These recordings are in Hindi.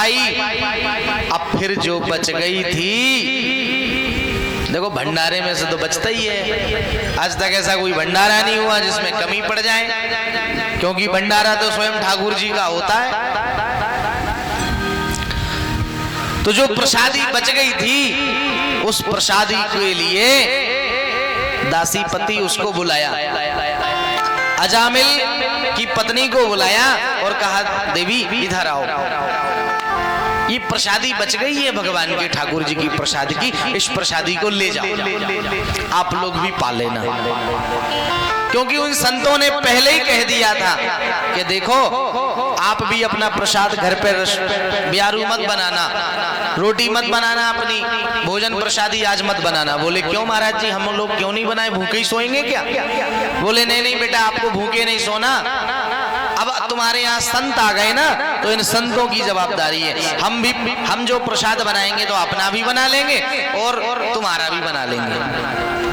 पाई। अब फिर जो बच गई थी, देखो भंडारे में से तो बचता ही है। आज तक ऐसा कोई भंडारा नहीं हुआ जिसमें कमी पड़ जाए, क्योंकि भंडारा तो स्वयं ठाकुर जी का होता है। तो जो प्रसादी बच गई थी, उस प्रसादी के लिए दासी पति उसको बुलाया, अजामिल की पत्नी को बुलाया और कहा देवी इधर आओ, ये प्रसादी बच गई है भगवान के ठाकुर जी की प्रसादी की, इस प्रसादी को ले जाओ, आप लोग भी पा लेना। क्योंकि उन संतों ने पहले ही कह दिया था कि देखो आप भी अपना प्रसाद घर पर ब्यारू मत बनाना, रोटी मत बनाना, अपनी भोजन प्रसादी आज मत बनाना। बोले क्यों महाराज जी, हम लोग क्यों नहीं बनाए, भूखे ही सोएंगे क्या? बोले नहीं नहीं बेटा, आपको भूखे नहीं सोना, अब तुम्हारे यहाँ संत आ गए ना, तो इन संतों की जवाबदारी है। हम जो प्रसाद बनाएंगे तो अपना भी बना लेंगे और तुम्हारा भी बना लेंगे।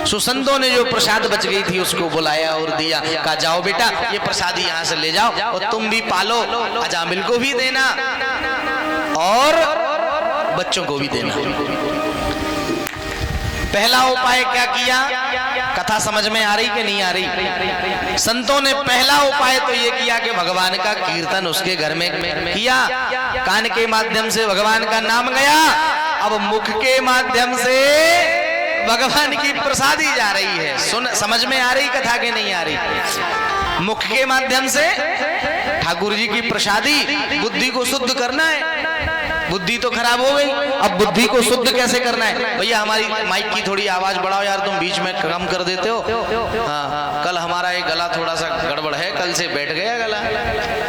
सुसंतों ने जो प्रसाद बच गई थी उसको बुलाया और दिया, कहा जाओ बेटा ये प्रसादी यहाँ से ले जाओ और तुम भी पालो, अजामिल को भी देना और बच्चों को भी देना। पहला उपाय क्या किया? कथा समझ में आ रही कि नहीं आ रही? संतों ने पहला उपाय तो ये किया कि भगवान का कीर्तन उसके घर में किया, कान के माध्यम से भगवान का नाम गया, अब मुख के माध्यम से भगवान की प्रसादी जा रही है। सुन, समझ में आ रही कथा के नहीं आ रही? मुख के माध्यम से ठाकुर जी की प्रसादी, बुद्धि को शुद्ध करना है। बुद्धि तो खराब हो गई, अब बुद्धि को शुद्ध कैसे करना है? भैया हमारी माइक की थोड़ी आवाज बढ़ाओ यार, तुम बीच में कम कर देते हो। हाँ, कल हमारा एक गला थोड़ा सा गड़बड़ है, कल से बैठ गया गला,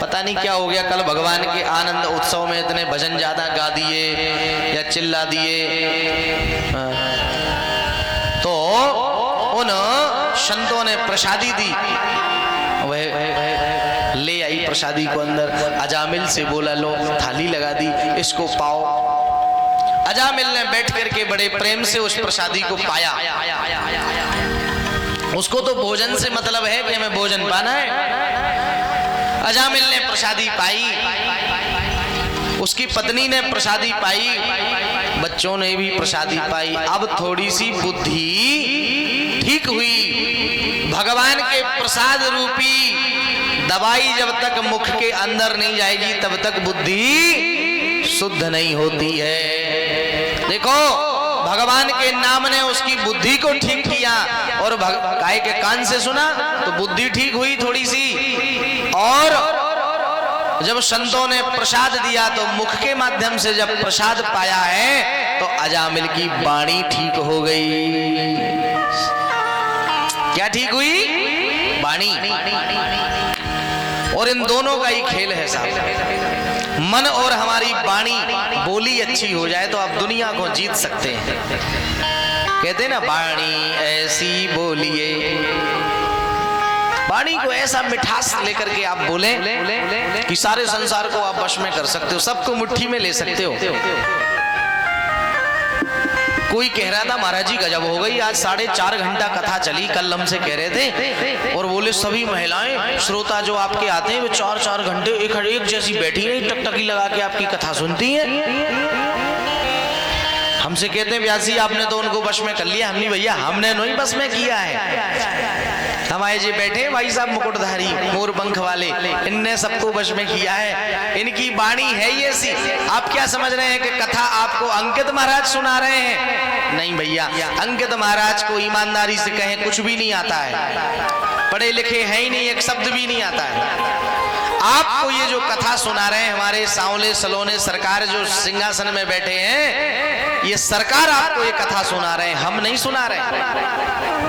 पता नहीं क्या हो गया। कल भगवान के आनंद उत्सव में इतने भजन ज्यादा गा दिए या चिल्ला दिए, तो उन संतों ने प्रसादी दी, वह ले आई प्रसादी को अंदर, अजामिल से बोला लो थाली लगा दी, इसको पाओ। अजामिल ने बैठ करके बड़े प्रेम से उस प्रसादी को पाया। उसको तो भोजन से मतलब है कि हमें भोजन पाना है। अजामिल ने प्रसादी पाई, उसकी पत्नी ने प्रसादी पाई, बच्चों ने भी प्रसादी पाई। अब थोड़ी सी बुद्धि ठीक हुई। भगवान के प्रसाद रूपी दवाई जब तक मुख के अंदर नहीं जाएगी तब तक बुद्धि शुद्ध नहीं होती है। देखो भगवान के नाम ने उसकी बुद्धि को ठीक किया और गाय के कान से सुना तो बुद्धि ठीक हुई थोड़ी सी, और जब संतों ने प्रसाद दिया तो मुख के माध्यम से जब प्रसाद पाया है तो अजामिल की वाणी ठीक हो गई। क्या ठीक हुई? वाणी। और इन दोनों का ही खेल है साहब। मन और हमारी वाणी बोली अच्छी हो जाए तो आप दुनिया को जीत सकते हैं। कहते हैं ना, वाणी ऐसी बोलिए, वाणी को ऐसा मिठास लेकर के आप बोले कि सारे संसार को आप वश में कर सकते हो, सबको मुट्ठी में ले सकते हो। कोई कह रहा था महाराज जी गजब हो गई, आज 4.5 घंटा कथा चली, कल हमसे कह रहे थे, और बोले सभी महिलाएं श्रोता जो आपके आते हैं वे 4-4 घंटे एक जैसी बैठी है, टकटकी लगा के आपकी कथा सुनती हैं। हमसे कहते हैं व्यास जी आपने तो उनको वश में कर लिया। हमने भैया हमने नहीं बस में किया है, हमारे जी बैठे भाई साहब मुकुटधारी मोर पंख वाले, इनने सबको वश में किया है, इनकी वाणी है ये सी। आप क्या समझ रहे हैं कि कथा आपको अंकित महाराज सुना रहे हैं? नहीं भैया, अंकित महाराज को ईमानदारी से कहें कुछ भी नहीं आता है, पढ़े लिखे हैं ही नहीं, एक शब्द भी नहीं आता है। आपको ये जो कथा सुना रहे हैं हमारे सांवले सलोने सरकार जो सिंहासन में बैठे हैं, ये सरकार आपको ये कथा सुना रहे हैं, हम नहीं सुना रहे।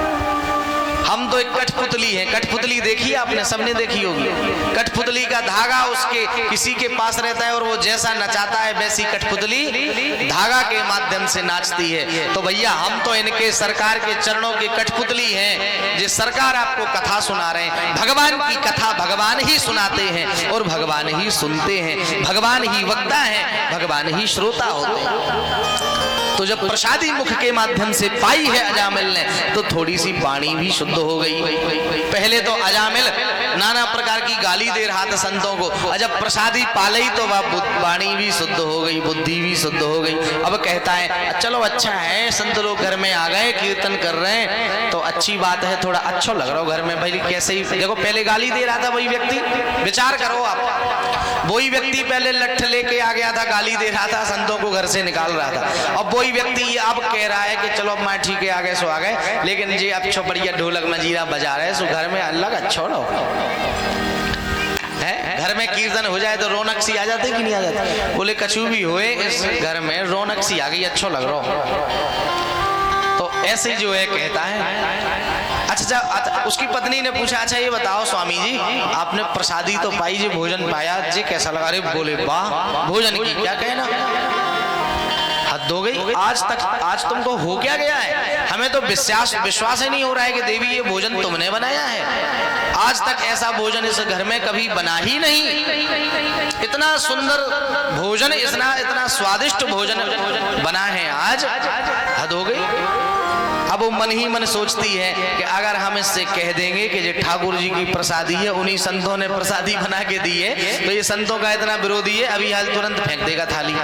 हम तो एक कठपुतली है। कठपुतली देखी आपने, सबने देखी होगी। कठपुतली का धागा उसके किसी के पास रहता है और वो जैसा नचाता है वैसी कठपुतली धागा के माध्यम से नाचती है। तो भैया हम तो इनके सरकार के चरणों की कठपुतली हैं, जिस सरकार आपको कथा सुना रहे हैं। भगवान की कथा भगवान ही सुनाते हैं और भगवान ही सुनते हैं, भगवान ही वक्ता है, भगवान ही श्रोता होते हैं। तो जब प्रसादी मुख के माध्यम से पाई है अजामिल ने, तो थोड़ी सी वाणी भी शुद्ध हो गई। पहले तो अजामिल नाना प्रकार की गाली दे रहा था संतों को। और जब प्रसादी पाले तो वह वाणी भी शुद्ध हो गई, बुद्धि भी शुद्ध हो गई। अब कहता है चलो अच्छा है, संत लोग घर में आ गए, कीर्तन कर रहे हैं तो अच्छी बात है, थोड़ा अच्छा लग रहा हो घर में। भाई कैसे ही देखो, पहले गाली दे रहा था वही व्यक्ति, विचार करो आप, वही व्यक्ति पहले लठ लेके आ गया था, गाली दे रहा था, संतों को घर से निकाल रहा था। अब वही व्यक्ति अब कह रहा है कि चलो मैं ठीक है आ गए सो आ गए, लेकिन जी अच्छा बढ़िया ढोलक मंजीरा बजा रहे सो घर में अलग अच्छा रहो है। घर में कीर्तन हो जाए तो रौनक सी आ जाती कि नहीं आ जाती? बोले कछु भी होए इस घर में रौनक सी आ गई, अच्छा लग रहा हो। तो ऐसे जो है कहता है। अच्छा, उसकी पत्नी ने पूछा अच्छा ये बताओ स्वामी जी, आपने प्रसादी तो पाई जी, भोजन पाया जी, कैसा लगा? रे बोले वाह, भोजन की क्या कहना, हद हो गई। आज तुमको हो क्या गया है? हमें तो विश्वास ही नहीं हो रहा है कि देवी ये भोजन तुमने बनाया है। आज तक ऐसा भोजन इस घर में कभी बना ही नहीं। इतना सुंदर भोजन, इतना स्वादिष्ट भोजन बना है आज, हद हो गई। अब वो मन ही मन सोचती है कि अगर हम इससे कह देंगे कि ये ठाकुर जी की प्रसादी है, उन्हीं संतों ने प्रसादी बना के दी है, तो ये संतों का इतना विरोधी है, अभी हाल तुरंत फेंक देगा थाली।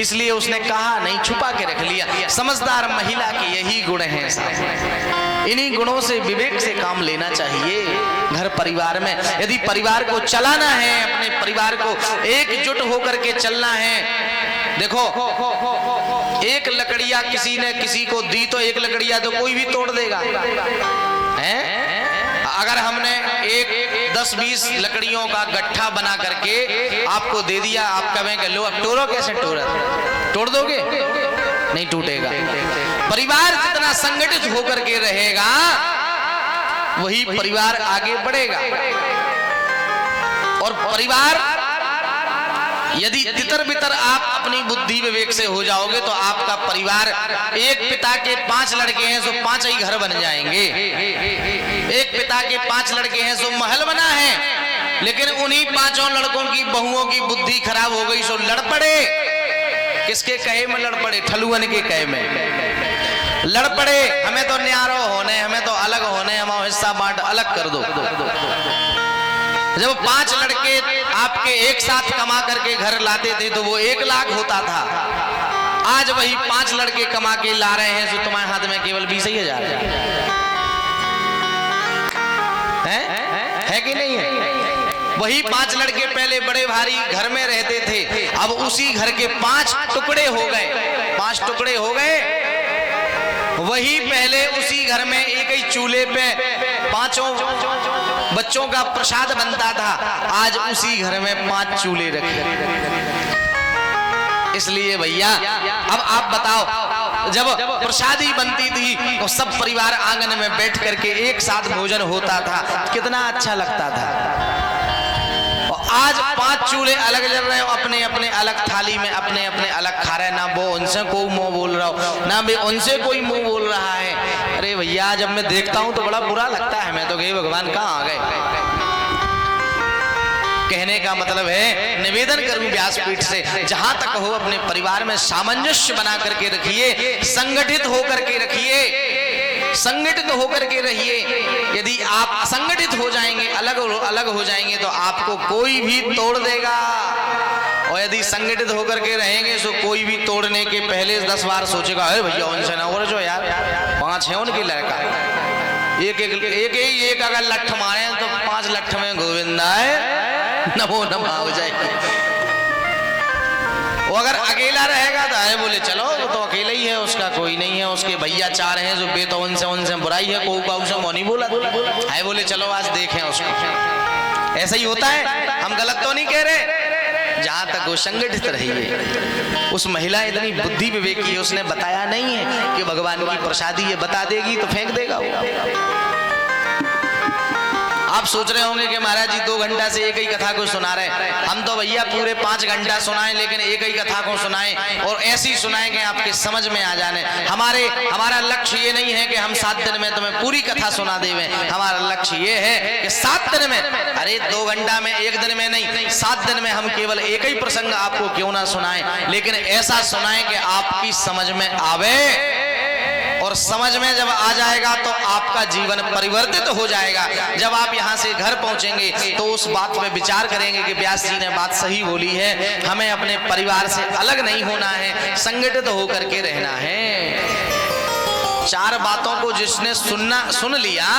इसलिए उसने कहा नहीं, छुपा के रख लिया। समझदार महिला के यही गुण हैं, इन्हीं गुणों से विवेक से काम लेना चाहिए। घर परिवार में यदि परिवार को चलाना है, अपने परिवार को एकजुट होकर के चलना है। देखो, एक लकड़ियां किसी ने किसी को दी तो एक लकड़ियां तो कोई भी तोड़ देगा हैं? अगर हमने एक 10-20 लकड़ियों का गट्ठा बना करके आपको दे दिया, आप कहेंगे लो अब तोड़ो, कैसे तोड़ दोगे? नहीं टूटेगा। परिवार जितना संगठित होकर के रहेगा वही परिवार आगे बढ़ेगा। और परिवार यदि तितर बितर आप अपनी बुद्धि विवेक से हो जाओगे तो आपका परिवार, एक पिता के 5 लड़के हैं सो 5 ही घर बन जाएंगे। एक पिता के 5 लड़के हैं सो महल बना है, लेकिन उन्हीं 5 लड़कों की बहुओं की बुद्धि खराब हो गई सो लड़ पड़े। किसके कहे में लड़ पड़े? ठलुअन के कहे में लड़ पड़े। हमें तो न्यारो होने, हमें तो अलग होने, हमारा हिस्सा बांट अलग कर दो। जब 5 लड़के आपके एक साथ कमा करके घर लाते थे तो वो 1 लाख होता था। आज वही 5 लड़के कमा के ला रहे हैं तो तुम्हारे हाथ में केवल 20,000 है कि नहीं है? वही 5 लड़के पहले बड़े भारी घर में रहते थे, अब उसी घर के 5 टुकड़े हो गए। 5 टुकड़े हो गए। वही पहले उसी घर में एक ही चूल्हे पे 5 बच्चों का प्रसाद बनता था, आज उसी घर में 5 चूल्हे रखे। इसलिए भैया अब आप बताओ, जब प्रसादी बनती थी तो सब परिवार आंगन में बैठ करके एक साथ भोजन होता था, कितना अच्छा लगता था। आज 5 चूल्हे अलग जल रहे हो, अपने अपने अलग थाली में अपने अपने अलग खा रहे हैं। ना वो उनसे कोई मुंह बोल रहा हो, ना भी उनसे कोई मुंह बोल रहा है। अरे भैया जब मैं देखता हूं तो बड़ा बुरा लगता है। मैं तो कहीं भगवान कहाँ आ गए। कहने का मतलब है, निवेदन करूं व्यासपीठ से, जहां तक हो अपने परिवार में सामंजस्य बना करके रखिए, संगठित होकर के रखिए, संगठित होकर के रहिए। यदि आप असंगठित हो जाएंगे, अलग हो जाएंगे तो आपको कोई भी तोड़ देगा। और यदि संगठित होकर के रहेंगे तो कोई भी तोड़ने के पहले 10 बार सोचेगा, अरे भैया उनसे ना और जो यार 5 है उनकी लड़का, एक अगर लठ मारे तो 5 लठ में गोविंदा है नमो नमः हो जाएगी। वो अगर अकेला रहेगा तो अरे बोले चलो वो तो अकेला ही है, उसका कोई नहीं है, उसके भैया 4 हैं जो बेतो उनसे बुराई है, को से मोनी बोला है, बोले चलो आज देखें उसको। ऐसा ही होता है, हम गलत तो नहीं कह रहे। जहां तक वो संगठित रही है, उस महिला इतनी बुद्धि विवेकी है, उसने बताया नहीं है कि भगवान की प्रसादी ये बता देगी तो फेंक देगा वो। आप सोच रहे होंगे कि महाराज जी 2 घंटा से एक ही कथा को सुना रहे हैं। हम तो भैया पूरे 5 घंटा सुनाएं, लेकिन एक ही कथा को सुनाएं और ऐसी सुनाएं कि आपके समझ में आ जाने। हमारा लक्ष्य ये नहीं है कि हम 7 दिन में तुम्हें पूरी कथा सुना देवें। हमारा लक्ष्य ये है कि 7 दिन में, अरे 2 घंटा में, 1 दिन में नहीं, 7 दिन में हम केवल एक ही प्रसंग आपको क्यों ना सुनाएं, लेकिन ऐसा सुनाएं कि आपकी समझ में आवे और और समझ में जब आ जाएगा तो आपका जीवन परिवर्तित हो जाएगा। जब आप यहाँ से घर पहुंचेंगे तो उस बात पे विचार करेंगे कि व्यास जी ने बात सही बोली है, हमें अपने परिवार से अलग नहीं होना है, संगठित होकर के रहना है। चार बातों को जिसने सुन लिया,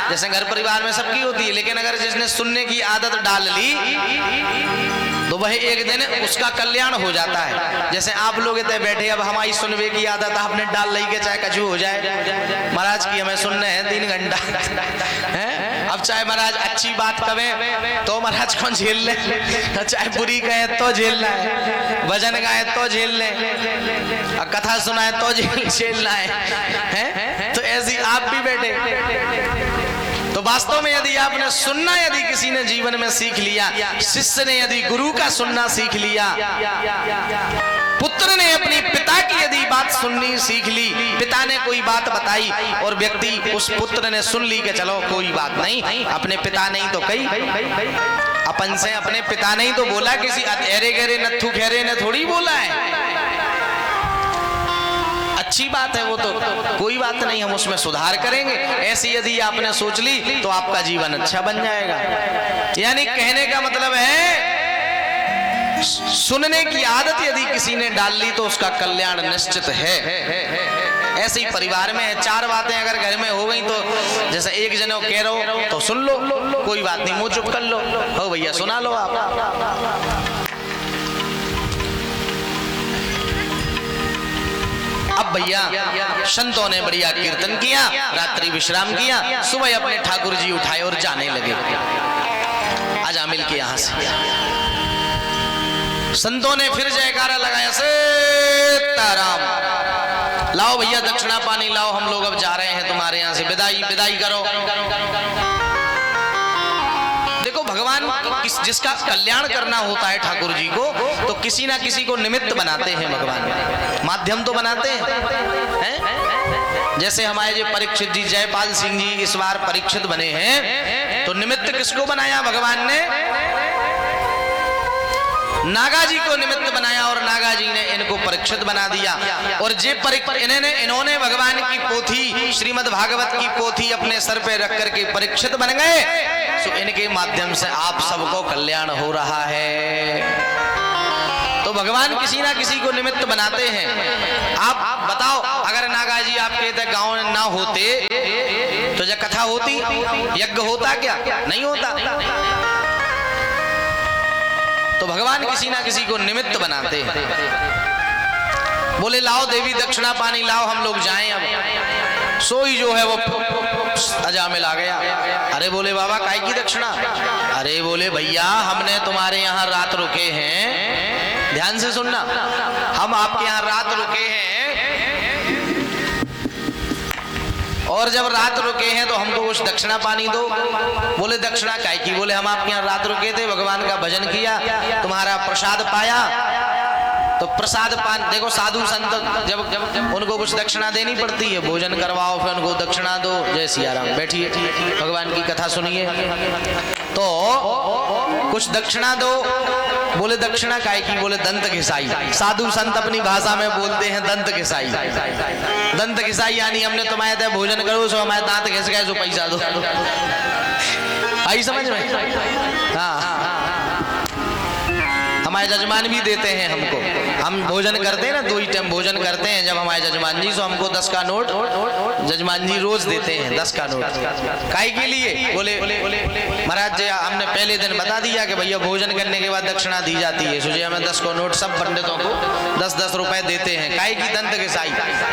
जैसे घर परिवार में सबकी होती है, लेकिन अगर जिसने सुनने की आदत डाल ली तो वह एक दिन उसका कल्याण हो जाता है। जैसे आप लोग इतने बैठे, अब हमारी सुनने की आदत आपने डाल ली के चाहे कछु हो जाए, महाराज की हमें सुनने हैं 3 घंटा है। अब चाहे महाराज अच्छी बात कहें तो महाराज कौन झेल ले, चाहे बुरी कहे तो झेलना है, भजन गाए तो झेल ले, कथा सुनाए तो झेलना है। तो ऐसी आप भी बैठे। तो वास्तव में यदि आपने सुनना, यदि किसी ने जीवन में सीख लिया, शिष्य ने यदि गुरु का सुनना सीख लिया, पुत्र ने अपनी पिता की यदि बात सुननी सीख ली, पिता ने कोई बात बताई और व्यक्ति उस पुत्र ने सुन ली कि चलो कोई बात नहीं, अपने पिता नहीं तो कही, अपन से अपने पिता नहीं तो बोला, किसी अरे गहरे नत्थु खैरे ने थोड़ी बोला है। अच्छी बात है वो, तो कोई बात नहीं, हम उसमें सुधार करेंगे। ऐसी यदि आपने सोच ली तो आपका जीवन अच्छा बन जाएगा। यानी कहने का मतलब है सुनने की आदत यदि किसी ने डाल ली तो उसका कल्याण निश्चित है। ऐसे ही परिवार में 4 बातें अगर घर में हो गई तो जैसे एक जने कह रहे हो तो सुन लो, कोई बात नहीं, मुंह चुप कर लो, हो भैया सुना लो आप। अब भैया संतों ने बढ़िया कीर्तन किया, रात्रि विश्राम किया, सुबह अपने ठाकुर जी उठाए और जाने लगे अजामिल के यहाँ से। संतों ने फिर जयकारा लगाया, सीताराम, लाओ भैया दक्षिणा पानी लाओ, हम लोग अब जा रहे हैं तुम्हारे यहाँ से, विदाई करो। देखो भगवान जिसका कल्याण करना होता है ठाकुर जी को, तो किसी ना किसी को निमित्त बनाते हैं भगवान, माध्यम तो बनाते हैं। जैसे हमारे जो परीक्षित जी, जयपाल सिंह जी इस बार परीक्षित बने हैं, तो निमित्त किसको बनाया भगवान ने? नागा जी को निमित्त बनाया और नागा जी ने इनको परीक्षित बना दिया। और जे इन्होंने भगवान की पोथी, श्रीमद् भागवत की पोथी अपने सर पे रख करके परीक्षित बन गए, तो इनके माध्यम से आप सबको कल्याण हो रहा है। तो भगवान किसी ना किसी को निमित्त बनाते हैं। आप बताओ, अगर नागा जी आपके गांव में ना होते तो जब कथा होती, यज्ञ होता क्या? नहीं होता। तो भगवान किसी ना किसी को निमित्त बनाते हैं। बोले लाओ देवी दक्षिणा पानी लाओ, हम लोग जाएं अब। सोई जो है वो अजामिल आ गया। अरे बोले बाबा काय की दक्षिणा? अरे बोले भैया हमने तुम्हारे यहाँ रात रुके हैं, ध्यान से सुनना, हम आपके यहाँ रात रुके हैं और जब रात रुके हैं तो हमको कुछ दक्षिणा पानी दो। बोले दक्षिणा काय की? बोले हम आपके यहाँ रात रुके थे, भगवान का भजन किया, तुम्हारा प्रसाद पाया, तो प्रसाद पान। देखो साधु संत जब उनको कुछ दक्षिणा देनी पड़ती है, भोजन करवाओ फिर उनको दक्षिणा दो। जय सिया राम, बैठिए भगवान की कथा सुनिए, तो कुछ दक्षिणा दो। बोले दक्षिणा काय की? बोले दंत घिसाई। साधु संत अपनी भाषा में बोलते हैं दंत घिसाई। दंत घिसाई यानी हमने तुम्हारे तय भोजन करो सो हमारे दांत घिस गए सो पैसा दो। आई समझ में? हाँ, हमारे जजमान भी देते हैं हमको, हम भोजन करते हैं ना, 2 ही टाइम भोजन करते हैं जब हमारे जजमान जी, तो हमको 10 का नोट जजमान जी रोज देते हैं, 10 का नोट। काय के लिए? बोले महाराज जी हमने पहले दिन बता दिया कि भैया भोजन करने के बाद दक्षिणा दी जाती है, सोचिए हमें 10 को नोट सब पंडितों को 10-10 रुपए देते हैं। काय की? दंत घिसाई।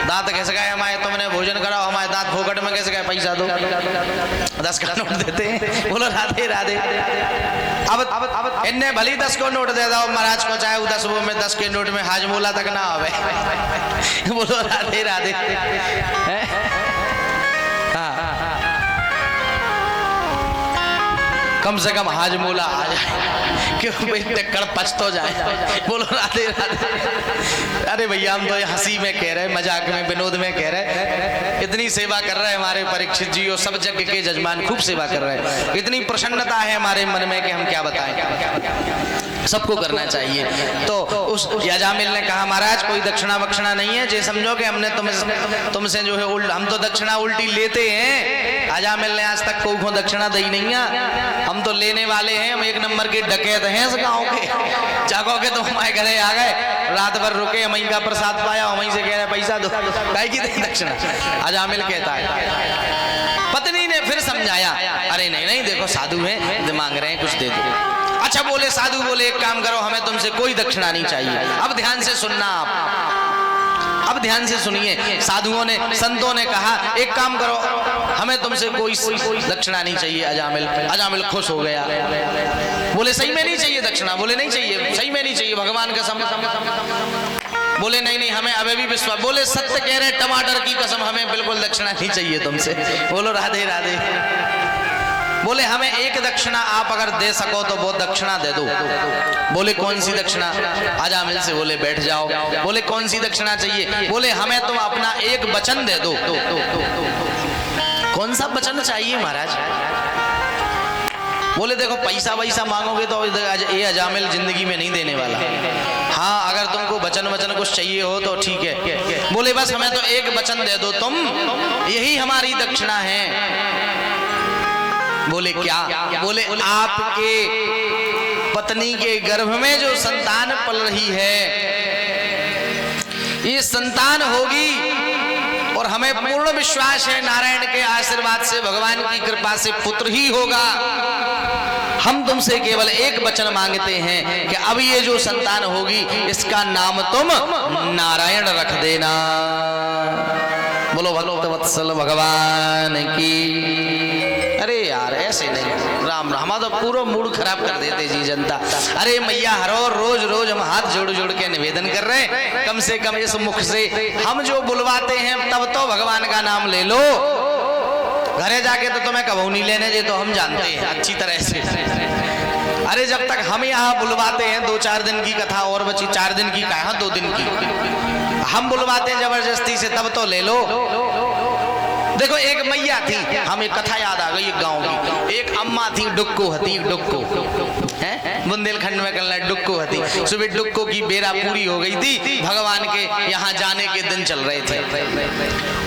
दांत घिस गए हमारे, तुमने भोजन कराओ, हमारे दांत फोकट में घिस गए, पैसा दो, 10 का नोट देते हैं। बोलो राधे राधे। अब इन्हें भली 10 को नोट दे दो महाराज को, चाहे 10 वो में 10 के नोट में हाजमोला तक ना आवे। बोलो राधे राधे। हाँ। कम से कम हाजमोला आ जाए, क्यों भाई टक्कर पच तो जाए। बोलो राधे राधे। अरे भैया हम तो हंसी में कह रहे, मजाक में, विनोद में कह रहे। इतनी सेवा कर रहे हैं हमारे परीक्षित जी, और सब जग के जजमान खूब सेवा कर रहे हैं। इतनी प्रसन्नता है हमारे मन में कि हम क्या बताएं। सबको करना चाहिए। तो उस अजामिल ने कहा महाराज कोई दक्षिणा वक्षिणा नहीं है, जे समझो कि हमने तुमसे जो है हम तो दक्षिणा उल्टी लेते हैं। अजामिल ने आज तक कोई दक्षिणा दी नहीं है, हम तो लेने वाले हैं, हम एक नंबर के डकैत हैं इस गाँव के। जागो के तो हमारे घरे आ गए, रात भर रुके, वहीं का प्रसाद पाया, वहीं से कह रहे पैसा दो, काहे की दक्षिणा। अजामिल कहता है। पत्नी ने फिर समझाया, अरे नहीं नहीं देखो साधु हैं, मांग रहे हैं कुछ दे दो। अच्छा बोले साधु बोले एक काम करो, हमें तुमसे कोई दक्षिणा नहीं चाहिए। अब ध्यान से सुनना आप, अब ध्यान से सुनिए। साधुओं ने संतों ने कहा एक काम करो, हमें तुमसे कोई दक्षिणा नहीं चाहिए। अजामिल खुश हो गया, बोले सही में नहीं चाहिए दक्षिणा? बोले नहीं चाहिए, सही में नहीं चाहिए, भगवान कसम। बोले नहीं नहीं हमें अभी भी विश्वास। बोले सत्य कह रहे, टमाटर की कसम हमें बिल्कुल दक्षिणा नहीं चाहिए तुमसे। बोलो राधे राधे। बोले हमें एक दक्षिणा आप अगर दे सको तो वो दक्षिणा दे दो। बोले कौन सी दक्षिणा? अजामिल से बोले बैठ जाओ। बोले कौन सी दक्षिणा चाहिए? बोले हमें तुम अपना एक वचन दे दो। कौन सा वचन चाहिए महाराज? बोले देखो पैसा वैसा मांगोगे तो ये अजामिल जिंदगी में नहीं देने वाला। हाँ अगर तुमको वचन कुछ चाहिए हो तो ठीक है। बोले बस हमें तो एक वचन दे दो तुम, यही हमारी दक्षिणा है। बोले क्या? बोले आपके पत्नी के गर्भ में जो संतान पल रही है, ये संतान होगी और हमें पूर्ण विश्वास है नारायण के आशीर्वाद से, भगवान की कृपा से पुत्र ही होगा। हम तुमसे केवल एक वचन मांगते हैं कि अब ये जो संतान होगी इसका नाम तुम नारायण रख देना। बोलो भक्त वत्सल भगवान की। अरे यार ऐसे नहीं, राम राम, हमारा तो पूरा मूड खराब कर देते जी जनता। अरे मैया हर रोज रोज हम हाथ जोड़ जोड़ के निवेदन कर रहे हैं, कम से कम इस मुख से हम जो बुलवाते हैं तब तो भगवान का नाम ले लो। घरे जाके तो तुम्हें कबू नहीं लेने दे, तो हम जानते हैं अच्छी तरह से। अरे जब तक हम यहाँ बुलवाते हैं 2-4 दिन की कथा और बची, 4 दिन की कहा 2 दिन की हम बुलवाते हैं जबरदस्ती से, तब तो ले लो। देखो एक मैया थी, हमें कथा याद आ गई एक गांव की। एक अम्मा थी डुक्को हती, डुक्को है बुंदेलखंड में कल डुक्को हती। सुबह डुक्को की बेरा पूरी हो गई थी, भगवान के यहाँ जाने के दिन चल रहे थे।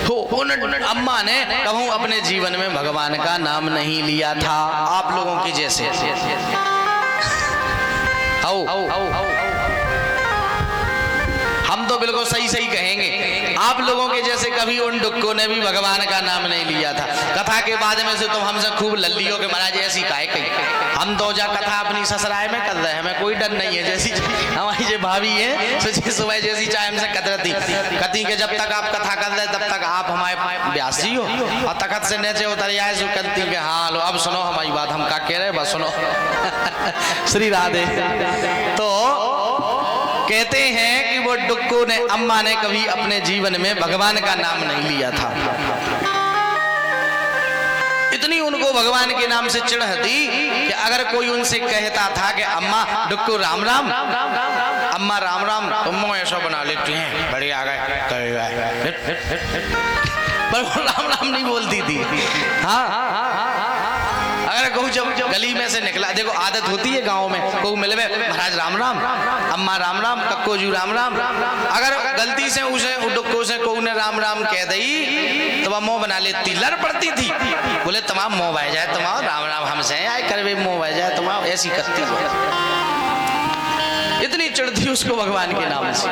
तो उन अम्मा ने कहूँ अपने जीवन में भगवान का नाम नहीं लिया था, आप लोगों की जैसे। हम तो बिल्कुल सही सही कहेंगे, आप लोगों के जैसे कभी उन डुक्कों ने भी भगवान का नाम नहीं लिया था। कथा के बाद में से तुम हमसे खूब लल्लियों के महाराज ऐसी काहे कही। हम तो जा कथा अपनी ससुराल में कर रहे हैं, हमें कोई डर नहीं है। जैसी हमारी जो भाभी है सुबह जैसी चाहे हमसे कतरती कती के, जब तक आप कथा कर रहे तब तक आप हमारे ब्यासी हो, और तखत से नीचे उतर आए सो करती के हाँ लो अब सुनो हमारी बात, हम का कह रहे बस सुनो। श्री राधे। तो कहते हैं कि वो डुक्को ने, अम्मा ने कभी अपने जीवन में भगवान का नाम नहीं लिया था। इतनी उनको भगवान के नाम से चिढ़ थी कि अगर कोई उनसे कहता था कि अम्मा डुक्को राम राम, अम्मा राम राम, तुम ऐसा बना लेती हैं बढ़िया आ गए, पर वो राम राम नहीं बोलती थी। हाँ अगर कहूँ जब गली में से निकला, देखो आदत होती है गांव में, कहूँ मिले महाराज राम राम, अम्मा राम राम, कक्को जी राम राम। अगर गलती से उसे डुक्को से कहूँ ने राम राम कह दी तो वह मुँह बना लेती, लड़ पड़ती थी। बोले तमाम मुँह बह जाए, तमाम राम राम हमसे आए कर मुँह बह जाए, तमाम ऐसी करती। इतनी चिढ़ती उसको भगवान के नाम से।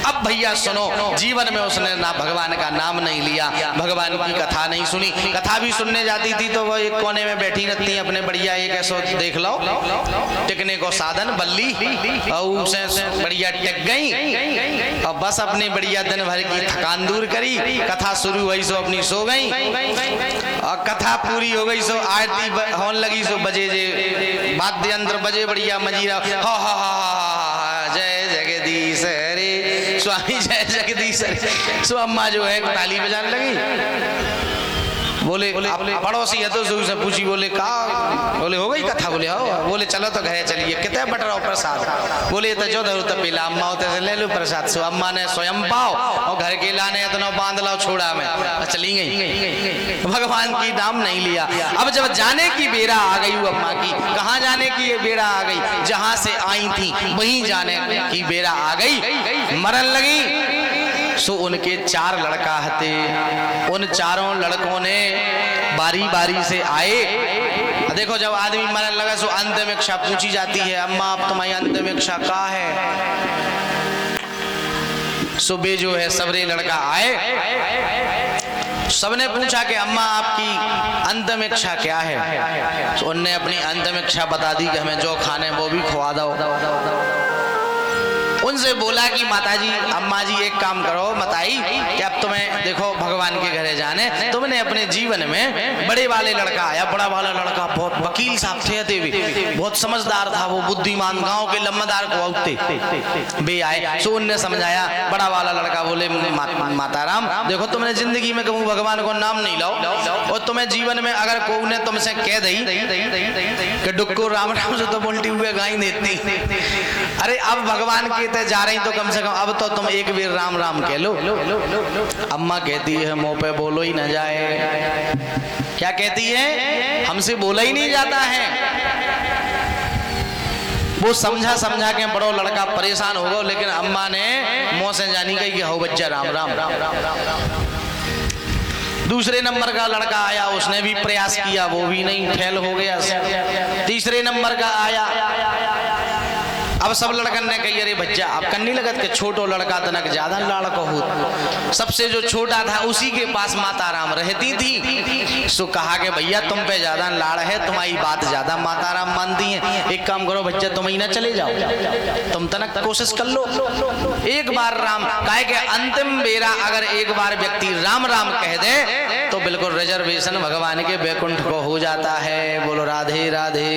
अब भैया सुनो, जीवन में उसने ना भगवान का नाम नहीं लिया, भगवान की कथा नहीं सुनी। कथा भी सुनने जाती थी तो वो एक कोने में बैठी रहती है अपने बढ़िया एक ऐसा देख लो टिकने को साधन बल्ली, और उसे बढ़िया टिक गई और बस अपनी बढ़िया दिन भर की थकान दूर करी। कथा शुरू हुई सो अपनी सो गई, और कथा पूरी हो गई सो आरती होने लगी सो बजे जे वाद्य यंत्र बजे बढ़िया मजीरा, हा हा हा जय जगदीश हरे स्वामी जय जगदीश। सो अम्मा जो है ताली बजाने लगी। बोले पड़ोसी है तो से पूछी, बोले का, बोले हो गई कथा, बोले हो, बोले चलो तो घरे चलिए, कितने बट रहा प्रसाद, बोले तो जो धरू तो पीला, अम्मा होते से ले लो प्रसाद। सो अम्मा ने स्वयं पाओ और घर के लाने इतना बांध लाओ छोड़ा में, चली गई, भगवान की नाम नहीं लिया। अब जब जाने की बेरा आ गई अम्मा की, कहाँ जाने की ये बेरा आ गई, जहां से आई थी वहीं जाने की बेरा आ गई, मरन लगी। सो उनके 4 लड़का हते, उन चारों लड़कों ने बारी बारी से आए। देखो जब आदमी मरने लगा सो अंतिम इच्छा पूछी जाती है, अम्मा अब तुम्हारी अंतिम इच्छा क्या है। सो बे जो है सबरे लड़का आए, सबने पूछा कि अम्मा आपकी अंतिम इच्छा क्या है। तो उनने अपनी अंतिम इच्छा बता दी कि हमें जो खाने वो भी खुआ दो। उनसे बोला कि माताजी, अम्मा जी एक काम करो मताई, कि अब तुम्हें देखो भगवान के घरे जाने, तुमने अपने जीवन में बड़े वाले लड़का आया, बड़ा वाला लड़का बहुत वकील साहब थे, बहुत समझदार था, वो बुद्धिमान गांव के लम्बादार को आउते बे आए। सो उनने समझाया, बड़ा वाला लड़का बोले माताराम देखो तुमने जिंदगी में कभी भगवान को नाम नहीं लाओ, और तुम्हें जीवन में अगर कोई ने तुमसे कह दी कि डुक्को राम राम से तो उल्टी हुए गाई देती, अरे अब भगवान के जा रही तो कम से कम अब तो तुम एक बार राम राम कह लो। अम्मा कहती है मुंह पे बोलो ही न जाए। क्या कहती है, हमसे बोला ही नहीं जाता है। वो समझा समझा के बड़ो लड़का परेशान हो गया, लेकिन अम्मा ने मुंह से जानी कही कि हो बच्चा राम राम। दूसरे नंबर का लड़का आया, उसने भी प्रयास किया, वो भी नहीं, फेल हो गया। तीसरे नंबर का आया, अब सब लड़कन ने कही अरे बच्चा आप कन्नी लगत के छोटो लड़का तनक ज्यादा लाड़को हो। सबसे जो छोटा था उसी के पास माता राम रहती थी। सो कहा कि भैया तुम पे ज्यादा लाड़ है, तुम्हारी बात ज्यादा माता राम मानती हैं, एक काम करो बच्चा तुम ही ना चले जाओ, तुम तनक कोशिश कर लो एक बार राम। काहे के अंतिम बेरा अगर एक बार व्यक्ति राम राम कह दे तो बिल्कुल रिजर्वेशन भगवान के बैकुंठ को हो जाता है। बोलो राधे राधे।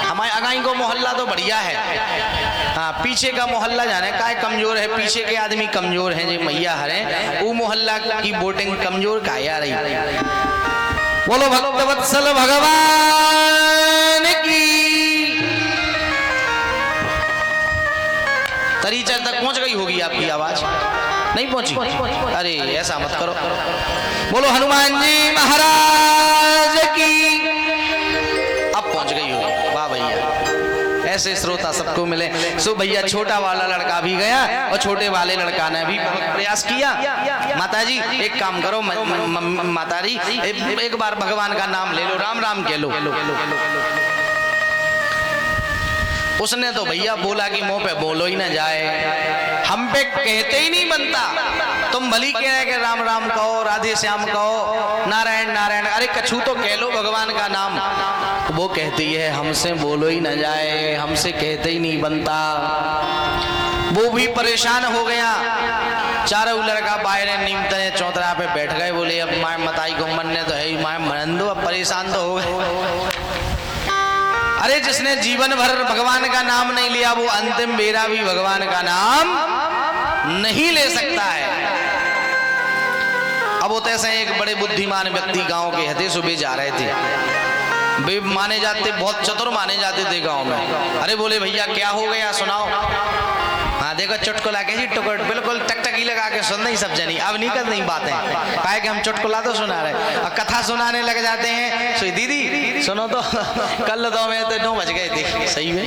हमारे अगाई को मोहल्ला तो बढ़िया है, हाँ पीछे का मोहल्ला जाने का कमजोर है, पीछे के आदमी कमजोर हैं जी मैया हरे, वो मोहल्ला की वोटिंग कमजोर का यार। बोलो भक्तवत्सल भगवान की। तरीचर तक पहुंच गई होगी आपकी आवाज, नहीं पहुंची? अरे ऐसा मत करो। बोलो हनुमान जी महाराज की। अब पहुंच गई होगी, वाह भैया, ऐसे श्रोता सबको मिले। सो भैया छोटा वाला लड़का भी गया और छोटे वाले लड़का ने भी बहुत प्रयास किया। माताजी एक काम करो माताजी, एक बार भगवान का नाम ले लो, राम राम कह लो। उसने तो भैया बोला कि मुंह पे बोलो ही ना जाए, हम पे कहते ही नहीं बनता। तुम भली कह रहे कि राम राम कहो, राधे श्याम कहो, नारायण नारायण, अरे कछु तो कह लो भगवान का नाम। तो वो कहती है हमसे बोलो ही ना जाए, हमसे कहते ही नहीं बनता। वो भी परेशान हो गया। चारों लड़का बाहर नीमतने चौतरा पे बैठ गए। बोले अब माए मताई को मनने तो है, माए मन दो, अब परेशान तो हो गए। अरे जिसने जीवन भर भगवान का नाम नहीं लिया वो अंतिम बेरा भी भगवान का नाम नहीं ले सकता है। अब होते ऐसे एक बड़े बुद्धिमान व्यक्ति गांव के हते सुबह जा रहे थे, वे माने जाते बहुत चतुर माने जाते थे गांव में। अरे बोले भैया क्या हो गया सुनाओ। हाँ देखो चुटकुला कैसी टुकट बिल्कुल टकटकी लगा के सुन नहीं सब जनी, अब नहीं कर नहीं बातें, काहे कि हम चुटकुला तो सुना रहे, अब कथा सुनाने लग जाते हैं। सो दीदी सुनो तो कल तो मैं तो 9 बज गए थे, सही में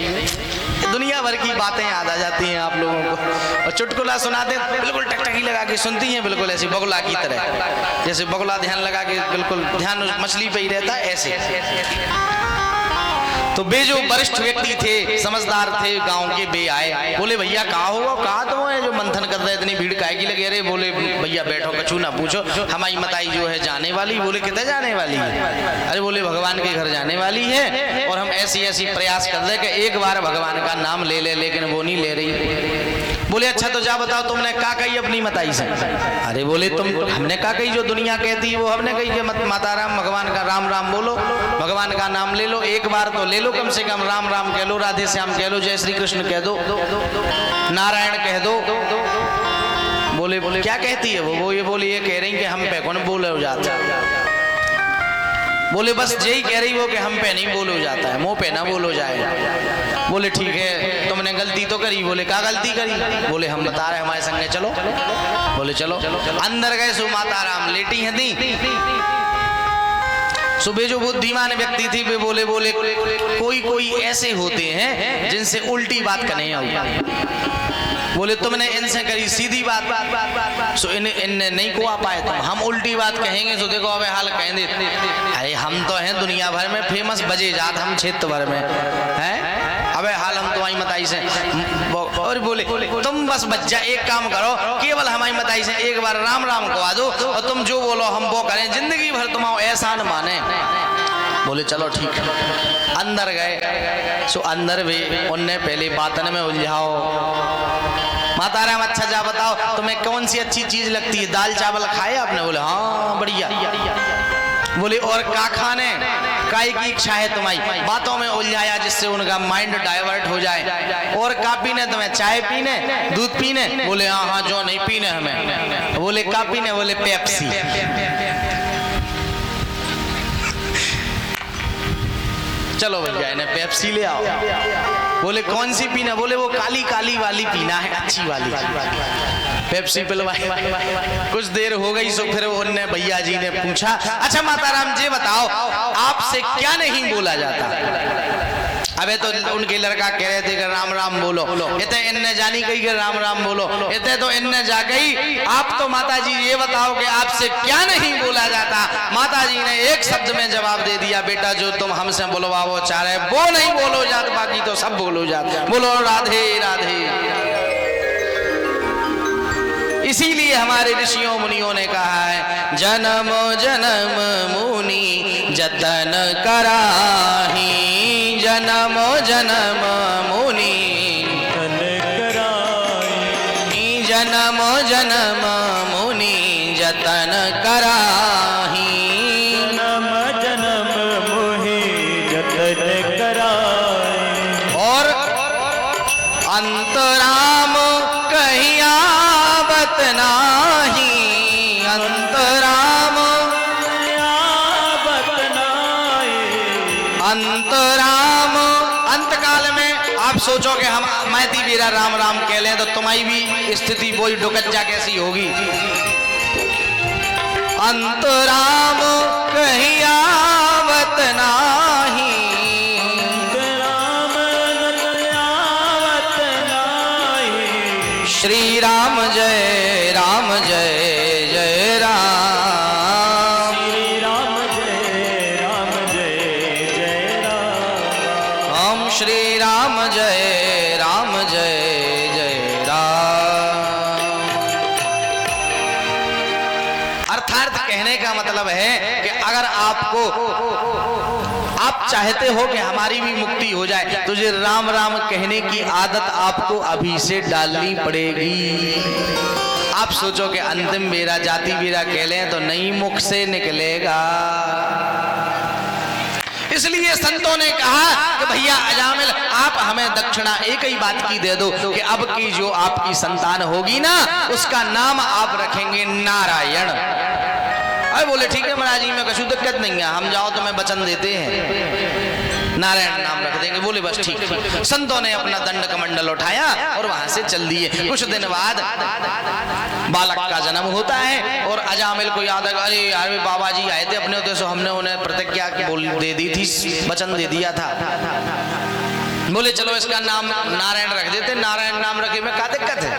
दुनिया भर की बातें याद आ जाती हैं आप लोगों को। और चुटकुला सुनाते बिल्कुल टकटकी लगा के सुनती हैं, बिल्कुल ऐसी बगुला की तरह, जैसे बगुला ध्यान लगा के बिल्कुल ध्यान मछली पे ही रहता है ऐसे। तो बे जो वरिष्ठ व्यक्ति थे, समझदार थे गांव के, बे आए। बोले भैया कहाँ हो, कहाँ तुम है जो मंथन कर रहे, इतनी भीड़ काहे की लगे। अरे बोले भैया बैठो, कछु ना पूछो, हमारी मताई जो है जाने वाली। बोले कितने जाने वाली है। अरे बोले भगवान के घर जाने वाली है, और हम ऐसी ऐसी प्रयास कर रहे कि एक बार भगवान का नाम ले ले, लेकिन वो नहीं ले रही। बोले अच्छा तो जा बताओ तुमने क्या कही अपनी मताई से। अरे बोले तुम हमने क्या कही, जो दुनिया कहती है वो हमने कही कि माता राम भगवान का राम राम बोलो, भगवान का नाम ले लो, एक बार तो ले लो, कम से कम राम राम कह लो, राधे श्याम कह लो, जय श्री कृष्ण कह दो, नारायण कह दो। बोले क्या कहती है वो ये बोली, ये कह रही कि हम पे कौन बोले हो जाता है। बोले बस यही कह रही हो कि हम पे नहीं बोले हो जाता है, मुंह पे ना बोलो जाए। बोले ठीक है, तुमने गलती तो करी। बोले क्या गलती करी? बोले हम बता रहे हमारे संगे चलो। बोले चलो। अंदर गए सो माता राम लेटी हैं थी। सुबह जो बुद्धिमान व्यक्ति थी वे बोले कोई ऐसे होते हैं जिनसे उल्टी बात करने आई। बोले तुमने इनसे करी सीधी बात, सो इनने नहीं को आ पाए, तो हम उल्टी बात कहेंगे तो देखो अबे हाल कह दे। अरे हम तो हैं दुनिया भर में फेमस बजे जात, हम क्षेत्र भर में हैं, अबे हाल हम तुम्हारी मताई से। और बोले तुम बस बच्चा एक काम करो, केवल हमारी मताई से एक बार राम राम कहा दो और तुम जो बोलो हम वो करें, जिंदगी भर तुम्हारा एहसान माने। बोले चलो ठीक। अंदर गए सो अंदर भी उनने पहले बातन में उलझाओ। माता राम अच्छा जा बताओ तुम्हें कौन सी अच्छी चीज लगती है? दाल चावल खाए आपने? बोले हाँ बढ़िया। बोले और का खाने? काय की इच्छा है तुम्हारी? बातों में उलझाया जिससे उनका माइंड डाइवर्ट हो जाए। और का पीने तुम्हें? चाय पीने, दूध पीने? बोले हाँ जो नहीं पीने हमें। बोले का पीने? बोले पेप्सी। चलो भैया इन्हें पेप्सी ले आओ। बोले कौन सी पीना? बोले वो काली काली वाली पीना है, अच्छी वाली। पेप्सी पिलवाई। कुछ देर हो गई सो फिर उनने भैया जी ने पूछा अच्छा माता राम जी बताओ आपसे क्या नहीं बोला जाता? अबे तो उनके लड़का कह रहे थे कि राम राम बोलो। इतने इनने जानी कही कि राम राम बोलो, इतने तो इनने जा गई आप तो माता जी ये बताओ कि आपसे क्या नहीं बोला जाता? माता जी ने एक शब्द में जवाब दे दिया बेटा जो तुम हमसे बुलवाओ चाह रहे वो नहीं बोलो जात, बाकी तो सब बोलो जात। बोलो राधे राधे। इसीलिए हमारे ऋषियों मुनियों ने कहा है जन्म जन्म मुनि जतन कराही, जन्म जन्म मुनि जन्म जन्म मुनि जतन कराही, जन्म जन्म मुनि जतन कराही। और अंतराम कहीं आवत नाही, अंतराम आवत नाही। अंतराम अंतकाल में आप सोचो कि हम मैती वीरा राम राम कह लें तो तुम्हारी भी स्थिति वही डुकज्जा कैसी होगी। अंतराम कहीं आवत नाही, श्री राम जय जय राम, श्री राम जय जय राम। हम श्री राम जय जय राम। अर्थात कहने का मतलब है कि अगर आप चाहते हो कि हमारी भी मुक्ति हो जाए तो ये राम राम कहने की आदत आपको अभी से डालनी पड़ेगी। आप सोचो कि अंतिम बेरा जाति बेरा कह लें तो नहीं मुख से निकलेगा। इसलिए संतों ने कहा कि भैया अजामिल आप हमें दक्षिणा एक ही बात की दे दो कि अब की जो आपकी संतान होगी ना उसका नाम आप रखेंगे नारायण। अरे बोले ठीक है महाराज जी में कछु दिक्कत नहीं है, हम जाओ तो मैं वचन देते हैं नारायण नाम रख देंगे। बोले बस ठीक। संतों ने अपना दंड कमंडल उठाया और वहां से चल दिए। कुछ दिन बाद बालक का जन्म होता है और अजामिल को याद है अरे यार बाबा जी आए थे अपने उद्देश्य, हमने उन्हें प्रतिज्ञा बोल दे दी थी, वचन दे दिया था। बोले चलो इसका नाम नारायण रख देते। नारायण नाम रखे में क्या दिक्कत है?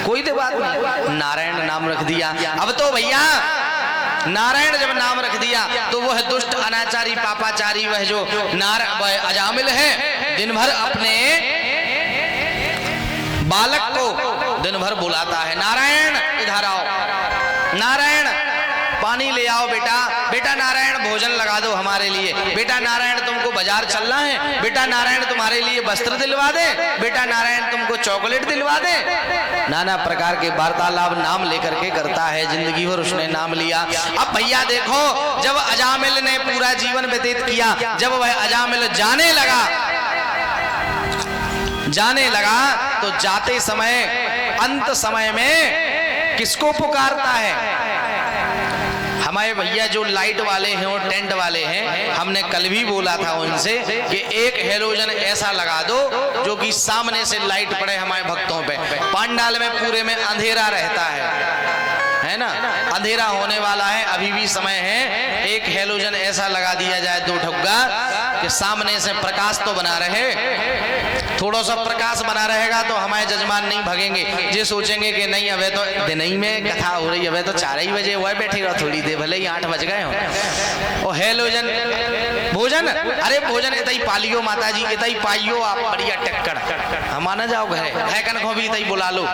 कोई तो बात नहीं, नारायण नाम रख दिया। अब तो भैया नारायण जब नाम रख दिया तो वह दुष्ट अनाचारी पापाचारी वह जो वह अजामिल है दिन भर अपने बालक को दिन भर बुलाता है नारायण इधर आओ, नारायण पानी ले आओ बेटा, बेटा नारायण भोजन लगा दो हमारे लिए, बेटा नारायण तुमको बाजार चलना है, बेटा नारायण तुम्हारे लिए वस्त्र दिलवा दे, बेटा नारायण तुमको चॉकलेट दिलवा दे। नाना प्रकार के वार्तालाप नाम लेकर के करता है। जिंदगी भर उसने नाम लिया। अब भैया देखो जब अजामिल ने पूरा जीवन व्यतीत किया, जब वह अजामिल जाने लगा तो जाते समय अंत समय में किसको पुकारता है? हमारे भैया जो लाइट वाले हैं और टेंट वाले हैं, हमने कल भी बोला था उनसे कि एक हेलोजन ऐसा लगा दो जो कि सामने से लाइट पड़े हमारे भक्तों पे। पंडाल में पूरे में अंधेरा रहता है ना, अंधेरा होने वाला है, अभी भी समय है। एक हेलोजन ऐसा लगा दिया जाए 2 ठुग्गा कि सामने से प्रकाश तो बना रहे, थोड़ा सा प्रकाश बना रहेगा तो हमारे जजमान नहीं भगेंगे। ये सोचेंगे कि नहीं अबे तो दिन ही में कथा हो रही है, अबे तो 4 ही बजे हुआ बैठे रहो थोड़ी देर, भले ही 8 बज गए हो। और हेलोजन भोजन, अरे भोजन इतना ही पालियो माता जी, इतना ही पाइयो आप बढ़िया टक्कर, हम ना जाओ घर है कन को भी इतना ही बुला लो,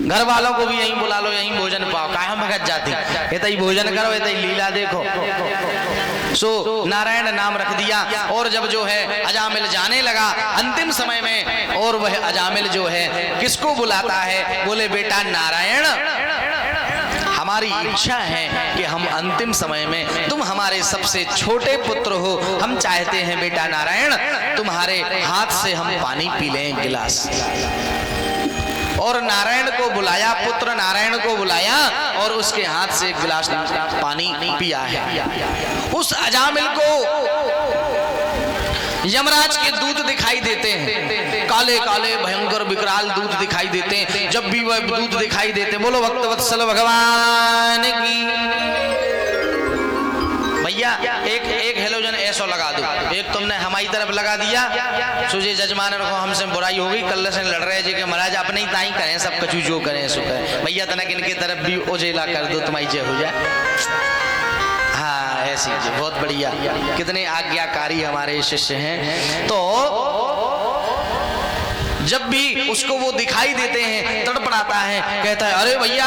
घर वालों को भी यहीं बुला लो, यहीं भोजन पाओ, काहे भगत जाती, इतना ही भोजन करो, इतना ही लीला देखो। सो नारायण नाम रख दिया। और जब जो है अजामिल जाने लगा अंतिम समय में, और वह अजामिल जो है किसको बुलाता है? बोले बेटा नारायण, हमारी इच्छा है कि हम अंतिम समय में, तुम हमारे सबसे छोटे पुत्र हो, हम चाहते हैं बेटा नारायण तुम्हारे हाथ से हम पानी पी लें गिलास। और नारायण को बुलाया, पुत्र नारायण को बुलाया और उसके हाथ से एक गिलास पानी पिया है। उस अजामिल को यमराज के दूत दिखाई देते हैं, काले काले भयंकर विकराल दूत दिखाई देते हैं। जब भी वह दूत दिखाई देते, बोलो भक्तवत्सल भगवान की। भैया एक हेलोजन ऐसा लगा दो, एक तुमने हमारी तरफ लगा दिया, सोचे जजमान को हमसे बुराई होगी, कल से लड़ रहे जी कि महाराज अपने ही ताई करें, सब कछु जो करें सो करें। भैया तनक इनकी तरफ भी उजेला कर दो, तुम्हारी जय हो जाए। हाँ ऐसी बहुत बढ़िया, कितने आज्ञाकारी हमारे शिष्य हैं। तो जब भी उसको वो दिखाई देते हैं तड़पड़ाता है, कहता है अरे भैया,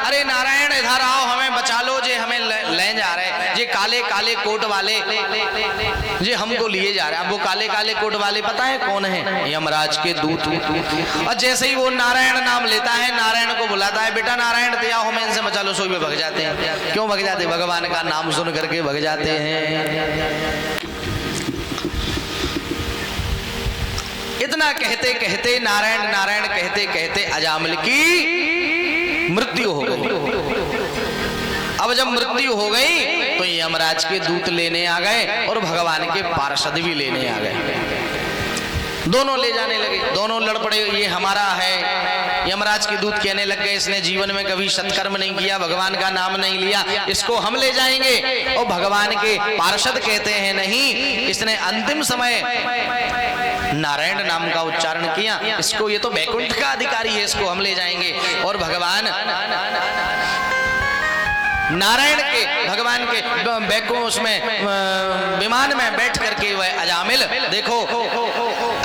अरे नारायण इधर आओ, हमें बचा लो, जे हमें ले जा रहे, जे काले काले कोट वाले जे हमको लिए जा रहे हैं। अब वो काले काले कोट वाले पता है कौन है? यमराज के दूत। और जैसे ही वो नारायण नाम लेता है, नारायण को बुलाता है, बेटा नारायण ते आओ, हमें इनसे बचा लो, सो भी भग जाते हैं। क्यों भग जाते? भगवान का नाम सुन करके भग जाते हैं। इतना कहते कहते नारायण नारायण कहते कहते अजामिल की मृत्यु हो गई। अब जब मृत्यु हो गई तो यमराज के दूत लेने आ गए और भगवान के पार्षद भी लेने आ गए। दोनों ले जाने लगे, दोनों लड़ पड़े, ये हमारा है। यमराज के दूत कहने लग गए इसने जीवन में कभी सत्कर्म नहीं किया, भगवान का नाम नहीं लिया, इसको हम ले जाएंगे। और भगवान के पार्षद कहते हैं नहीं, इसने अंतिम समय नारायण नाम का उच्चारण किया, इसको, ये तो वैकुंठ का अधिकारी है, इसको हम ले जाएंगे। और भगवान नारायण के, भगवान के बैकुंठ उसमें विमान में बैठ करके वह अजामिल, देखो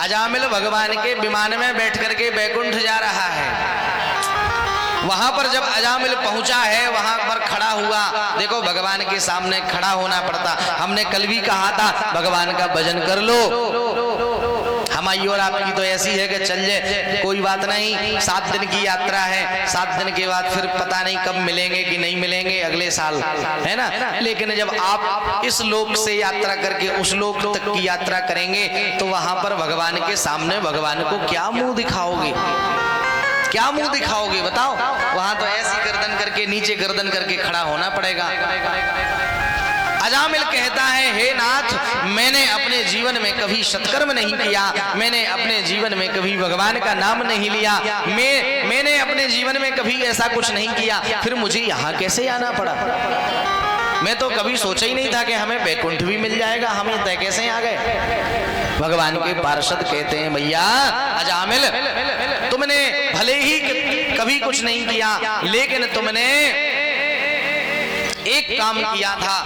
अजामिल भगवान के विमान में बैठ करके बैकुंठ जा रहा है। वहां पर जब अजामिल पहुंचा है, वहां पर खड़ा हुआ, देखो भगवान के सामने खड़ा होना पड़ता। हमने कल भी कहा था भगवान का भजन कर लो। हमारी और आपकी तो ऐसी है कि चल जाए कोई बात नहीं, 7 दिन की यात्रा है, 7 दिन के बाद फिर पता नहीं कब मिलेंगे कि नहीं मिलेंगे, अगले साल, है ना। लेकिन जब आप इस लोक से यात्रा करके उस लोक तक की यात्रा करेंगे तो वहां पर भगवान के सामने भगवान को क्या मुंह दिखाओगे, क्या मुंह दिखाओगे बताओ? वहां तो ऐसी गर्दन करके, नीचे गर्दन करके खड़ा होना पड़ेगा। अजामिल कहता है, हे नाथ, मैंने अपने जीवन में कभी सत्कर्म नहीं किया, मैंने अपने जीवन में कभी भगवान का नाम नहीं लिया, मैंने अपने जीवन में कभी ऐसा कुछ नहीं किया, फिर मुझे यहाँ कैसे आना पड़ा? मैं तो कभी सोचा ही नहीं था कि हमें वैकुंठ भी मिल जाएगा, हमें तय कैसे आ गए? भगवान के पार्षद कहते हैं, भैया अजामिल, तुमने भले ही कभी कुछ नहीं किया, लेकिन तुमने एक काम किया था।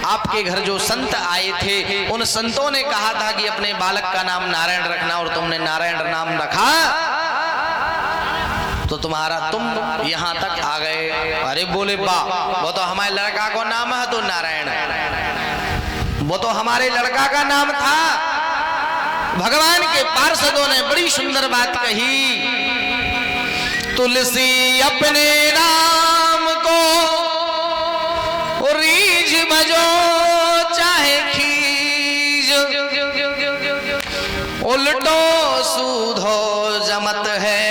आपके घर जो संत आए थे, उन संतों ने कहा था कि अपने बालक का नाम नारायण रखना, और तुमने नारायण नाम रखा तो तुम यहाँ तक आ गए। अरे बोले बा, वो तो हमारे लड़का को नाम है तो नारायण, वो तो हमारे लड़का का नाम था। भगवान के पार्षदों ने बड़ी सुंदर बात कही, तुलसी अपने नाम को रीझ बजो चाहे खीज, उल्टो सूधो जमत है,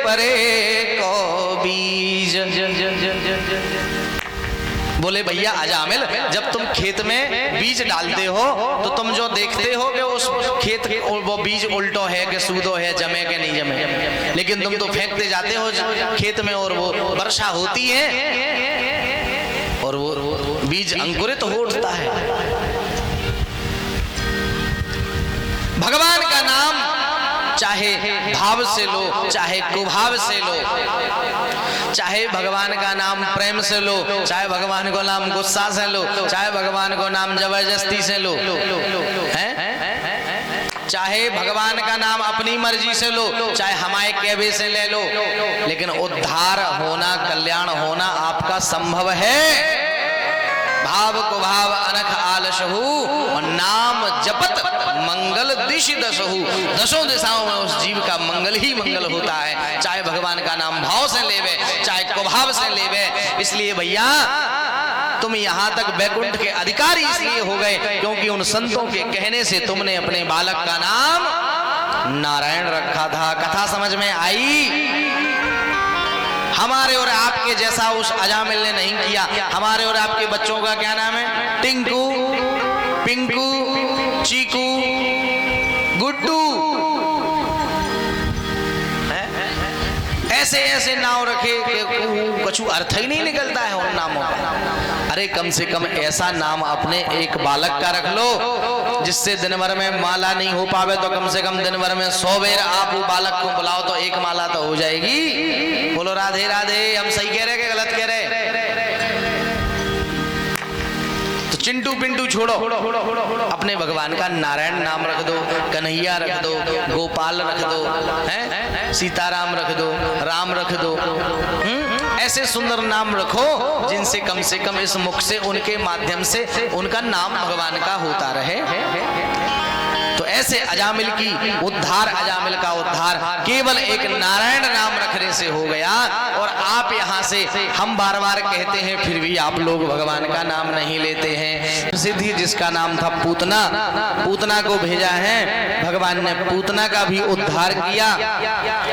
परे को बीज। बोले भैया अजामिल, जब तुम खेत में बीज डालते हो तो तुम जो देखते हो कि उस खेत वो बीज उल्टो है कि सूदो है, जमे के नहीं जमे, लेकिन तुम तो फेंकते जाते हो खेत में और वो वर्षा होती है और वो बीज अंकुरित हो उठता है। भगवान का नाम चाहे भाव से लो चाहे कुभाव से लो, चाहे भगवान का नाम प्रेम से लो, चाहे भगवान को नाम गुस्सा से लो, चाहे भगवान को नाम जबरदस्ती से लो, हैं? चाहे भगवान का नाम अपनी मर्जी से लो, चाहे हमारे कहवे से ले लो, लेकिन उद्धार होना, कल्याण होना आपका संभव है। भाव को भाव अनख आलसहु और नाम जपत मंगल दिश दसहु। दसों दिशाओं में उस जीव का मंगल ही मंगल होता है, चाहे भगवान का नाम भाव से लेवे चाहे कुभाव से लेवे। इसलिए भैया तुम यहाँ तक वैकुंठ के अधिकारी इसलिए हो गए क्योंकि उन संतों के कहने से तुमने अपने बालक का नाम नारायण रखा था। कथा समझ में आई? हमारे और आपके जैसा उस अजामिल ने नहीं किया। हमारे और आपके बच्चों का क्या नाम है? टिंकू, पिंकू, चीकू, गुड्डू, ऐसे ऐसे नाम रखे कि कुछ अर्थ ही नहीं निकलता है उन नामों का। अरे कम से कम ऐसा नाम अपने एक बालक का रख लो जिससे दिन भर में माला नहीं हो पावे तो कम से कम दिन भर में 100 बेर आप वो बालक को बुलाओ तो एक माला तो हो जाएगी। बोलो राधे राधे। हम सही कह रहे कि गलत कह रहे? तो चिंटू पिंटू छोड़ो, अपने भगवान का नारायण नाम रख दो, कन्हैया रख दो, गोपाल रख दो, हैं? सीताराम रख दो, राम रख दो। ऐसे सुंदर नाम रखो जिनसे कम से कम इस मुख से उनके माध्यम से उनका नाम भगवान का होता रहे। तो ऐसे अजामिल की उद्धार, अजामिल का उद्धार केवल एक नारायण नाम रखने से हो गया। और आप यहाँ से हम बार बार कहते हैं फिर भी आप लोग भगवान का नाम नहीं लेते हैं। प्रसिद्धि जिसका नाम था पूतना, पूतना को भेजा है भगवान ने, पूतना का भी उद्धार किया,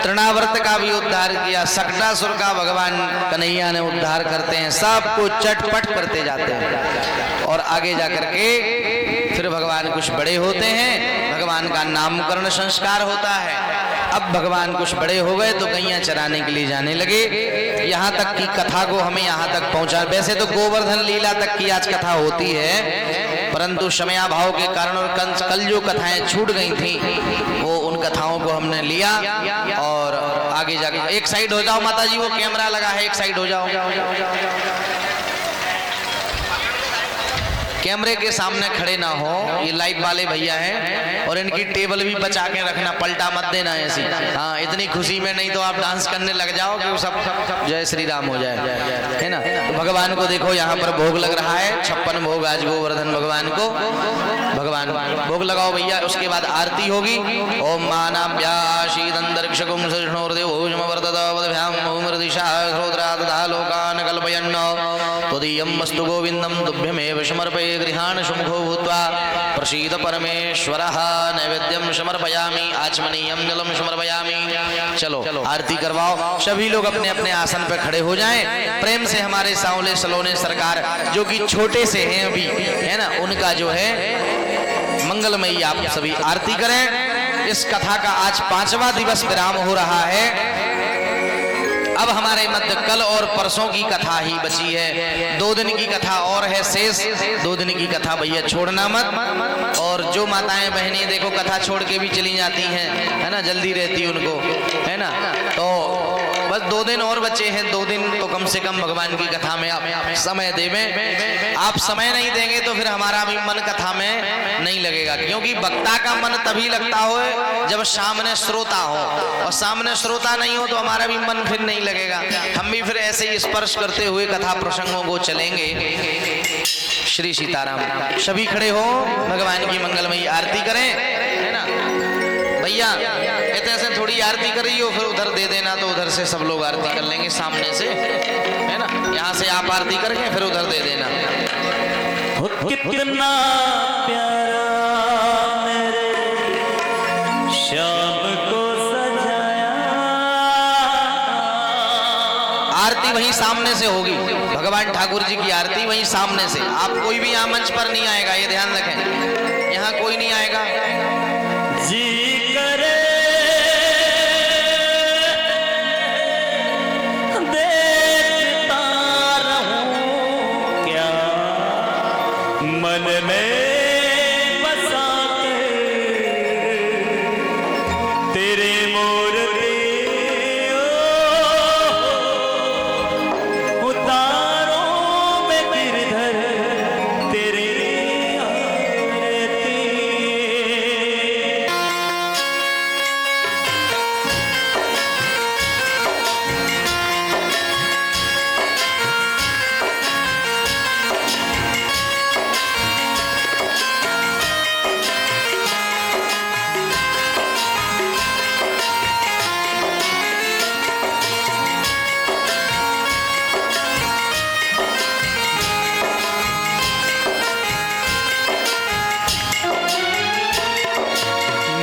तृणावर्त का भी उद्धार किया, सकटासुर का भगवान कन्हैया ने उद्धार करते हैं। सबको चटपट करते जाते हैं और आगे जाकर के फिर भगवान कुछ बड़े होते हैं, भगवान का नामकरण संस्कार होता है। अब भगवान कुछ बड़े हो गए तो गैया चराने के लिए जाने लगे। यहाँ तक की कथा को हमें यहाँ तक पहुंचा। वैसे तो गोवर्धन लीला तक की आज कथा होती है, परंतु समयाभाव के कारण और कल जो कथाएं छूट गई थी वो उन कथाओं को हमने लिया और आगे जाके। एक साइड हो जाओ माता जी, वो कैमरा लगा है, एक साइड हो जाओ। कैमरे के सामने खड़े ना हो, ये लाइव वाले भैया हैं और इनकी टेबल भी बचा के रखना, पलटा मत देना ऐसी। हाँ, इतनी खुशी में नहीं तो आप डांस करने लग जाओ कि सब जय श्री राम हो जाए, है ना। तो भगवान को देखो यहाँ पर भोग लग रहा है, 56 भोग आज गोवर्धन भगवान को। भगवान भोग लगाओ भैया, उसके बाद आरती होगी। ओम लोकान कल्पयन् त्वदीयमस्तु गोविंदम तुभ्यमेव समर्पये गृहाण सुमुखो भूत्वा प्रसीद परमेश्वरः नैवेद्यम समर्पयामि आचमनीयम जलम समर्पयामि। चलो आरती करवाओ। सभी लोग अपने अपने आसन पर खड़े हो जाएं। प्रेम से हमारे सांवले सलोने सरकार जो कि छोटे से हैं अभी, है ना, उनका जो है मंगलमयी आप सभी आरती करें। इस कथा का आज 5वां दिवस विराम हो रहा है। अब हमारे मध्य कल और परसों की कथा ही बची है। 2 दिन की कथा और है शेष। 2 दिन की कथा भैया छोड़ना मत। और जो माताएं बहनें देखो कथा छोड़ के भी चली जाती हैं, है ना, जल्दी रहती उनको, है ना, तो बस 2 दिन और बचे हैं। 2 दिन तो कम से कम भगवान की कथा में आप समय देवें। आप समय नहीं देंगे तो फिर हमारा भी मन कथा में नहीं लगेगा, क्योंकि वक्ता का मन तभी लगता हो जब सामने श्रोता हो, और सामने श्रोता नहीं हो तो हमारा भी मन फिर नहीं लगेगा। हम भी फिर ऐसे ही स्पर्श करते हुए कथा प्रसंगों को चलेंगे। श्री सीताराम। सभी खड़े हो, भगवान की मंगलमयी आरती करें, है ना भैया। ऐसे थोड़ी आरती कर रही हो फिर उधर दे देना, तो उधर से सब लोग आरती कर लेंगे सामने से, है ना। यहाँ से आप आरती करके फिर उधर दे देना। कितना प्यारा मेरे श्याम को सजाया आरती वहीं सामने से होगी, भगवान ठाकुर जी की आरती वहीं सामने से। आप कोई भी यहाँ मंच पर नहीं आएगा, ये ध्यान रखें, यहाँ कोई नहीं आएगा। जी करे देखता रहूं क्या मन में बसा कर तेरे मूर्ति उतारो में गिरधर तेरे आरती।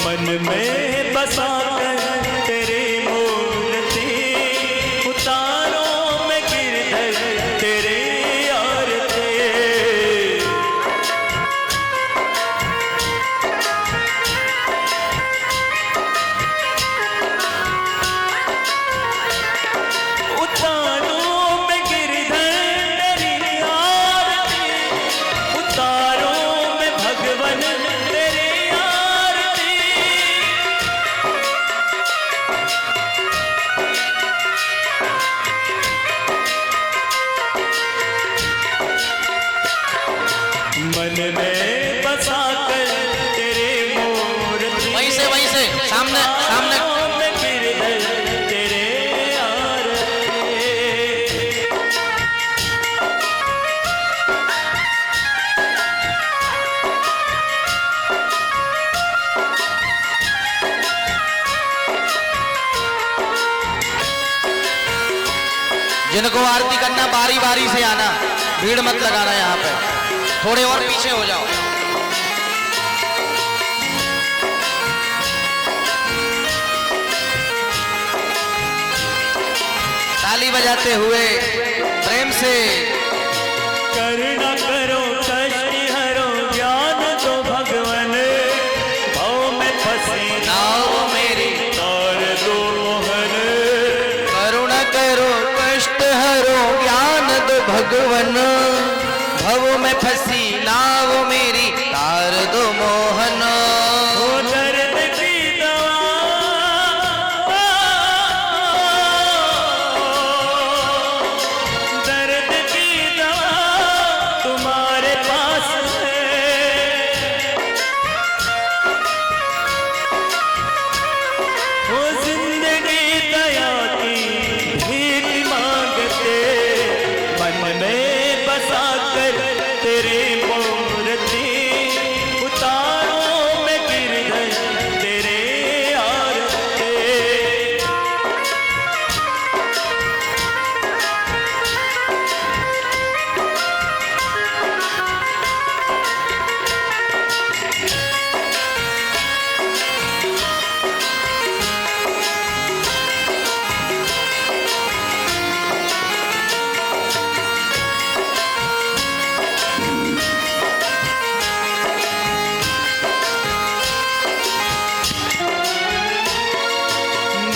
मन में बसा कर तेरे मूर्ति उतारो में गिरधर तेरे आरती। उतारो में गिरधर तेरी आरती, उतारो में भगवन तेरी आरती। मन में बसा कर तेरे मूर्ति वहीं से सामने सामने। में गिरधर तेरे आरती। जिनको आरती करना बारी बारी से आना, भीड़ मत लगाना, यहाँ पे थोड़े और पीछे हो जाओ। ताली बजाते हुए प्रेम से। करुणा करो कष्ट हरो ज्ञान दो भगवन, भाव में फंसी नाव मेरी तार दो मोहन। करुणा करो कष्ट हरो ज्ञान दो भगवन, भव में फंसी नाव मेरी तार दो मोहन। हो दर्द की दवा, दर्द की दवा तुम्हारे पास है। हो जिंदगी दया की भीख मांगते, मन में बसा कर तेरे मूर्ति उतारो में गिरधर तेरे आरती।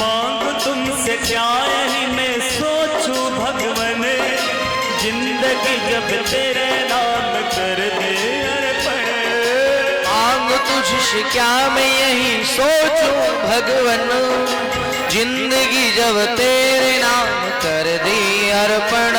मांगू तुमसे क्या यही मैं सोचूं भगवन, जिंदगी जब तेरे नाम कर दे अर्पण। मांग तुझसे क्या मैं यही सोचूं भगवन, जिंदगी जब तेरे नाम कर दी अर्पण।